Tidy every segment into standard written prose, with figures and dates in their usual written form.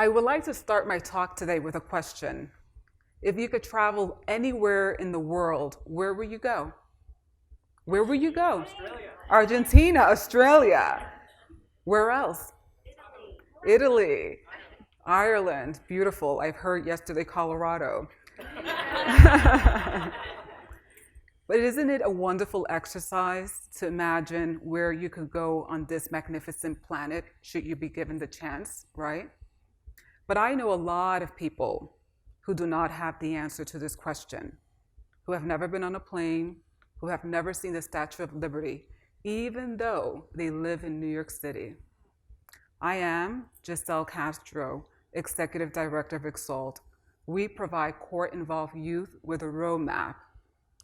I would like to start my talk today with a question. If you could travel anywhere in the world, where would you go? Where would you go? Australia. Argentina, Australia. Where else? Italy, Ireland, beautiful. I've heard yesterday Colorado. But isn't it a wonderful exercise to imagine where you could go on this magnificent planet should you be given the chance, right? But I know a lot of people who do not have the answer to this question, who have never been on a plane, who have never seen the Statue of Liberty, even though they live in New York City. I am Giselle Castro, Executive Director of Exalt. We provide court-involved youth with a roadmap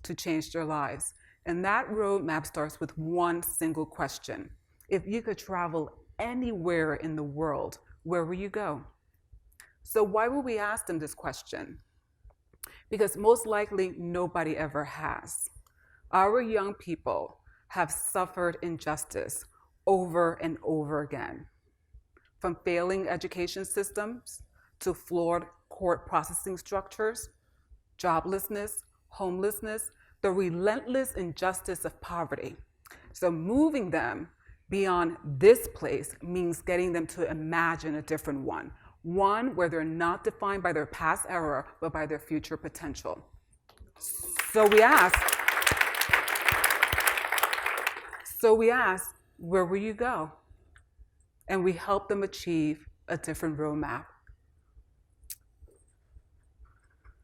to change their lives. And that roadmap starts with one single question. If you could travel anywhere in the world, where would you go? So why would we ask them this question? Because most likely nobody ever has. Our young people have suffered injustice over and over again. From failing education systems to flawed court processing structures, joblessness, homelessness, the relentless injustice of poverty. So moving them beyond this place means getting them to imagine a different one where they're not defined by their past error, but by their future potential. So we ask, where will you go? And we help them achieve a different roadmap.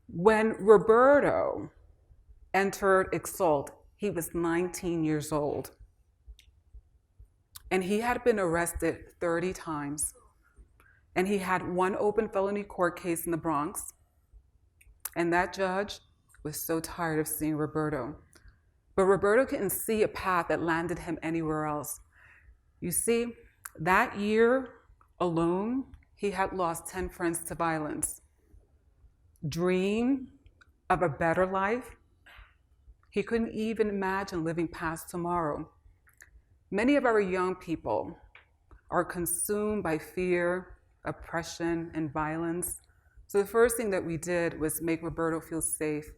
When Roberto entered Exalt, he was 19 years old. And he had been arrested 30 times. And he had one open felony court case in the Bronx. And that judge was so tired of seeing Roberto. But Roberto couldn't see a path that landed him anywhere else. You see, that year alone, he had lost 10 friends to violence. Dream of a better life? He couldn't even imagine living past tomorrow. Many of our young people are consumed by fear, oppression, and violence. So the first thing that we did was make Roberto feel safe.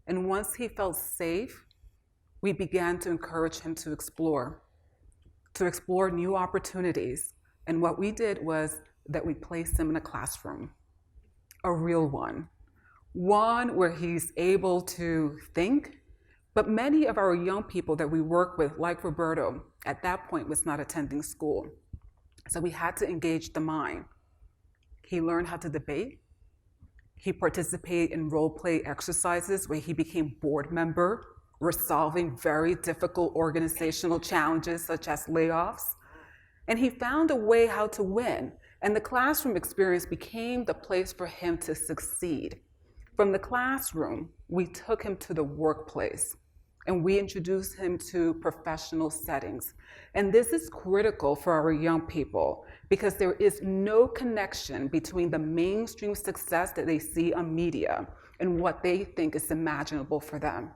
And once he felt safe, we began to encourage him to explore new opportunities. And what we did was that we placed him in a classroom, a real one where he's able to think. But many of our young people that we work with, like Roberto, at that point was not attending school. So we had to engage the mind. He learned how to debate. He participated in role play exercises where he became board member, resolving very difficult organizational challenges such as layoffs. And he found a way how to win. And the classroom experience became the place for him to succeed. From the classroom, we took him to the workplace. And we introduced him to professional settings. And this is critical for our young people because there is no connection between the mainstream success that they see on media and what they think is imaginable for them.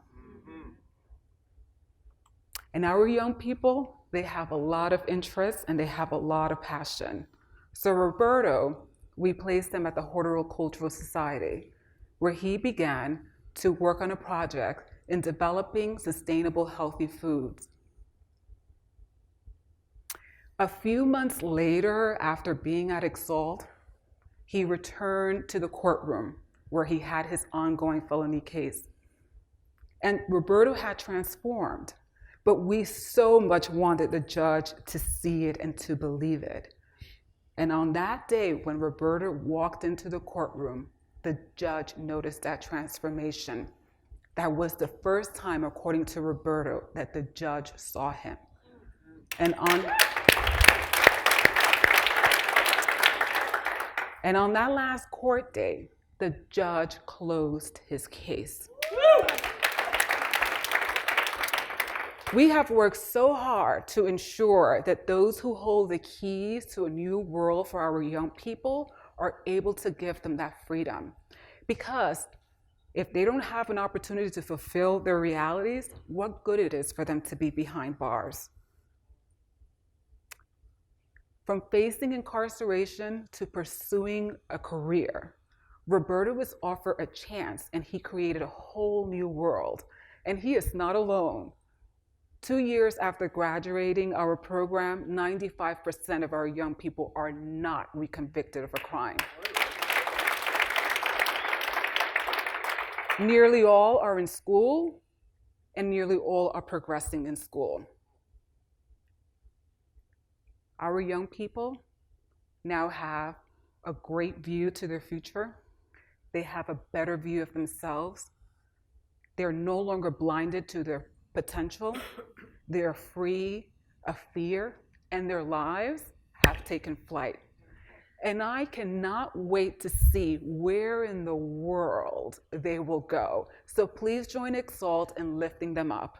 And our young people, they have a lot of interest and they have a lot of passion. So Roberto, we placed him at the Horticultural Society, where he began to work on a project in developing sustainable, healthy foods. A few months later, after being at Exalt, he returned to the courtroom where he had his ongoing felony case. And Roberto had transformed, but we so much wanted the judge to see it and to believe it. And on that day, when Roberto walked into the courtroom, the judge noticed that transformation. That was the first time, according to Roberto, that the judge saw him. And on that last court day, the judge closed his case. We have worked so hard to ensure that those who hold the keys to a new world for our young people are able to give them that freedom. Because if they don't have an opportunity to fulfill their realities, what good it is for them to be behind bars. From facing incarceration to pursuing a career, Roberto was offered a chance and he created a whole new world. And he is not alone. 2 years after graduating our program, 95% of our young people are not reconvicted of a crime. Nearly all are in school, and nearly all are progressing in school. Our young people now have a great view to their future. They have a better view of themselves. They're no longer blinded to their potential. They're free of fear, and their lives have taken flight. And I cannot wait to see where in the world they will go. So please join Exalt in lifting them up.